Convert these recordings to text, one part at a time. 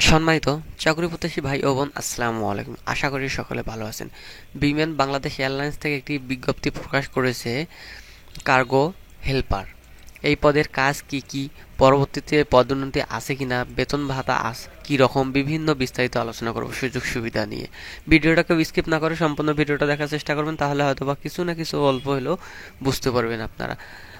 সম্মানিত চাকরি প্রত্যাশী ভাই ও বোন, আসসালামু আলাইকুম। আশা করি সকলে ভালো আছেন। বিমান বাংলাদেশ এয়ারলাইন্স থেকে একটি বিজ্ঞপ্তি প্রকাশ করেছে কার্গো হেল্পার। এই পদের কাজ কি কি, পরবর্তীতে পদোন্নতি আছে কিনা, বেতন ভাতা কি রকম, বিভিন্ন বিস্তারিত আলোচনা করব সুযোগ সুবিধা নিয়ে। ভিডিওটাকে স্কিপ না করে সম্পূর্ণ ভিডিওটা দেখার চেষ্টা করবেন, তাহলে হয়তো বা কিছু না কিছু অল্প হলেও বুঝতে পারবেন আপনারা।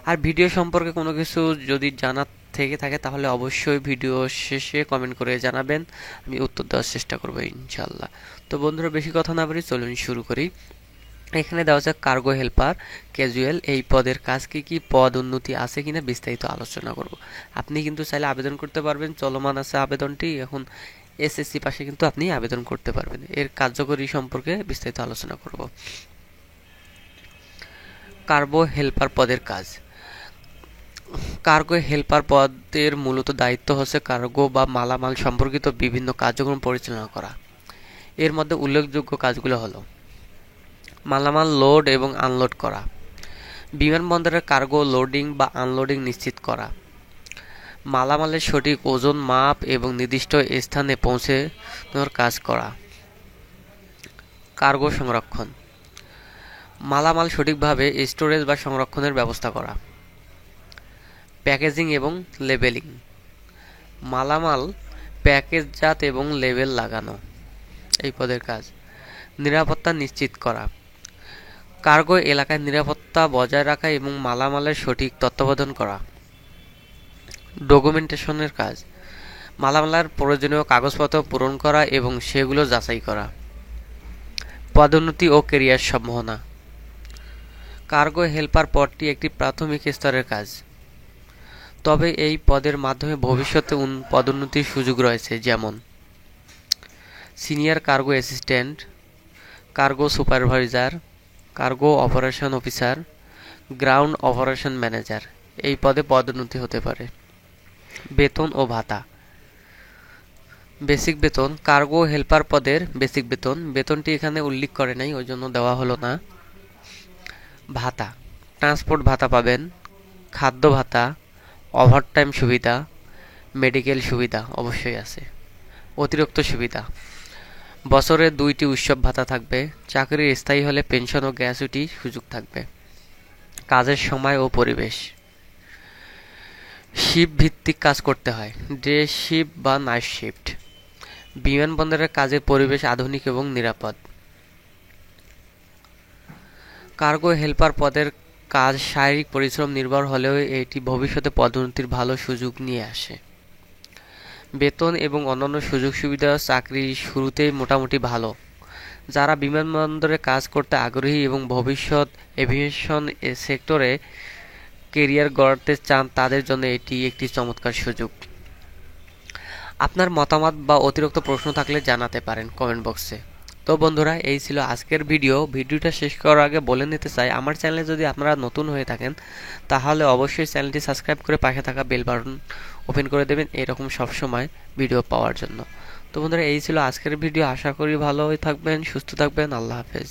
আর ভিডিও সম্পর্কে কোনো কিছু যদি জানার থেকে থাকে তাহলে অবশ্যই ভিডিও শেষে কমেন্ট করে জানাবেন, আমি উত্তর দেওয়ার চেষ্টা করবো ইনশাল্লাহ। তো বন্ধুরা, বেশি কথা না বলি, চলুন শুরু করি। এখানে দেওয়া আছে কার্গো হেল্পার ক্যাজুয়াল। এই পদের কাজ কি কি, পদ উন্নতি আছে কিনা বিস্তারিত আলোচনা করব। আপনি কিন্তু চাইলে আবেদন করতে পারবেন, চলমান আছে আবেদনটি, এখন এসএসসি পাশে কিন্তু আপনি আবেদন করতে পারবেন। এর কার্যকরী সম্পর্কে বিস্তারিত আলোচনা করব। কার্গো হেল্পার পদের কাজ। কার্গো হেল্পার পদের মূলত দায়িত্ব হচ্ছে কার্গো বা মালামাল সম্পর্কিত বিভিন্ন কার্যক্রম পরিচালনা করা। এর মধ্যে উল্লেখযোগ্য কাজগুলো হলো: মালামাল লোড এবং আনলোড করা, বিমানবন্দরের কার্গো লোডিং বা আনলোডিং নিশ্চিত করা, মালামালের সঠিক ওজন মাপ এবং নির্দিষ্ট স্থানে পৌঁছানোর কাজ করা, কার্গো সংরক্ষণ, মালামাল সঠিকভাবে স্টোরেজ বা সংরক্ষণের ব্যবস্থা করা, প্যাকেজিং এবং লেবেলিং, মালামাল প্যাকেজজাত এবং লেবেল লাগানো এই পদের কাজ, নিরাপত্তা নিশ্চিত করা, কার্গো এলাকায় নিরাপত্তা বজায় রাখা এবং মালামালের সঠিক তত্ত্বাবধান করা, ডকুমেন্টেশনের কাজ, মালামালের প্রয়োজনীয় কাগজপত্র পূরণ করা এবং সেগুলো যাচাই করা, পদোন্নতি ও ক্যারিয়ার সম্ভাবনা। কার্গো হেল্পার পদটি একটি প্রাথমিক স্তরের কাজ, তবে এই পদের মাধ্যমে ভবিষ্যতে পদোন্নতির সুযোগ রয়েছে, যেমন senior cargo assistant, cargo supervisor, cargo operation officer, ground operation manager. এই পদে পদোন্নতি হতে পারে। বেতন ও ভাতা। বেসিক বেতন। কার্গো হেল্পার পদের বেসিক বেতন, বেতনটি এখানে উল্লেখ করে নাই, ওই জন্য দেওয়া হলো না। ভাতা, ট্রান্সপোর্ট ভাতা পাবেন, খাদ্য ভাতা, ওভারটাইম সুবিধা, মেডিকেল সুবিধা অবশ্যই আছে। অতিরিক্ত সুবিধা, বছরে 2টি উৎসব ভাতা থাকবে। চাকরির স্থায়ী হলে পেনশন ও গ্র্যাচুইটি সুযোগ থাকবে। কাজের সময় ও পরিবেশ। শিফট ভিত্তিক কাজ করতে হয়, ডে শিফট বা নাইট শিফট। বিমানবন্দরের কাজের পরিবেশ আধুনিক এবং নিরাপদ। কার্গো হেল্পার পদের কাজ শারীরিক পরিশ্রম নির্ভর হলেও এটি ভবিষ্যতে পদোন্নতির ভালো সুযোগ নিয়ে আসে। বেতন এবং অন্যান্য সুযোগ সুবিধা চাকরির শুরুতেই মোটামুটি ভালো। যারা বিমানবন্দরে কাজ করতে আগ্রহী এবং ভবিষ্যৎ এভিয়েশন সেক্টরে কেরিয়ার গড়তে চান, তাদের জন্য এটি একটি চমৎকার সুযোগ। আপনার মতামত বা অতিরিক্ত প্রশ্ন থাকলে জানাতে পারেন কমেন্ট বক্সে। তো বন্ধুরা, এই ছিল আজকের ভিডিওটা শেষ করার আগে বলে নিতে চাই, আমার চ্যানেলে যদি আপনারা নতুন হয়ে থাকেন তাহলে অবশ্যই চ্যানেলটি সাবস্ক্রাইব করে পাশে থাকা বেল বাটন ওপেন করে দেবেন এরকম সবসময় ভিডিও পাওয়ার জন্য। তো বন্ধুরা, এই ছিল আজকের ভিডিও। আশা করি ভালোই থাকবেন, সুস্থ থাকবেন। আল্লাহ হাফেজ।